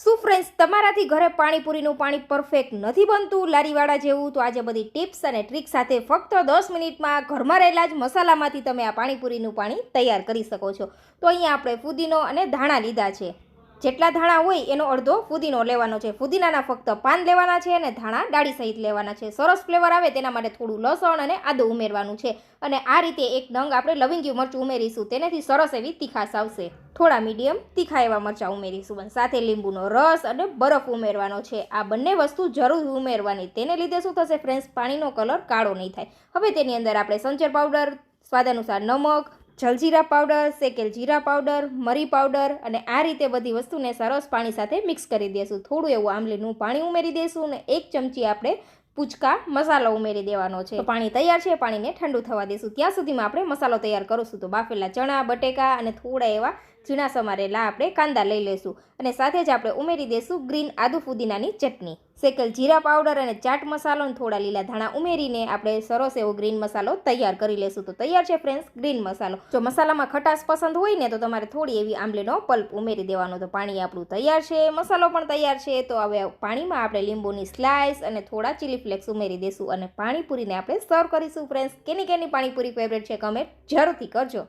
શું ફ્રેન્ડ્સ તમારાથી ઘરે પાણીપુરીનું પાણી પરફેક્ટ નથી બનતું લારીવાળા જેવું? તો આજે બધી ટિપ્સ અને ટ્રિક સાથે ફક્ત 10 મિનિટમાં ઘરમાં રહેલા જ મસાલામાંથી તમે આ પાણીપુરીનું પાણી તૈયાર કરી શકો છો. તો અહીંયા આપણે ફુદીનો અને ધાણા લીધા છે. જેટલા ધાણા હોય એનો અડધો ફુદીનો લેવાનો છે. ફુદીનાના ફક્ત પાન લેવાના છે અને ધાણા ડાળી સહિત લેવાના છે. સરસ ફ્લેવર આવે તેના માટે થોડું લસણ અને આદું ઉમેરવાનું છે. અને આ રીતે એક નંગ આપણે લવિંગિયું મરચું ઉમેરીશું. તેનાથી સરસ એવી તીખાશ આવશે. થોડા મીડિયમ તીખા એવા મરચાં ઉમેરીશું. સાથે લીંબુનો રસ અને બરફ ઉમેરવાનો છે. આ બંને વસ્તુ જરૂર ઉમેરવાની. તેને લીધે શું થશે ફ્રેન્ડ્સ, પાણીનો કલર કાળો નહીં થાય. હવે તેની અંદર આપણે સંચર પાવડર, સ્વાદ અનુસાર નમક, જલજીરા પાવડર, શેકેલ જીરા પાવડર, મરી પાવડર અને આ રીતે બધી વસ્તુને સરસ પાણી સાથે મિક્સ કરી દઈશું. થોડું એવું આંબલીનું પાણી ઉમેરી દઈશું અને 1 ચમચી આપણે પૂચકા મસાલો ઉમેરી દેવાનો છે. તો પાણી તૈયાર છે. પાણીને ઠંડુ થવા દઈશું. ત્યાં સુધીમાં આપણે મસાલો તૈયાર કરીશું. તો બાફેલા ચણા, બટેકા અને થોડા એવા ઝીણા સમારેલા આપણે કાંદા લઈ લઈશું. અને સાથે જ આપણે ઉમેરી દઈશું ગ્રીન આદુ ફુદીનાની ચટણી, શેકેલ જીરા પાવડર અને ચાટ મસાલો અને થોડા લીલા ધાણા ઉમેરીને આપણે સરસ એવો ગ્રીન મસાલો તૈયાર કરી લઈશું. તો તૈયાર છે ફ્રેન્ડ્સ ગ્રીન મસાલો. જો મસાલામાં ખટાશ પસંદ હોય ને તો તમારે થોડી એવી આંબલીનો પલ્પ ઉમેરી દેવાનો. તો પાણી આપણું તૈયાર છે, મસાલો પણ તૈયાર છે. તો હવે પાણીમાં આપણે લીંબુની સ્લાઇસ અને થોડા ચીલી ફ્લેક્સ ઉમેરી દઈશું અને પાણીપુરીને આપણે સર્વ કરીશું. ફ્રેન્ડ્સ, કેની પાણીપુરી ફેવરેટ છે કમેન્ટ જરૂરથી કરજો.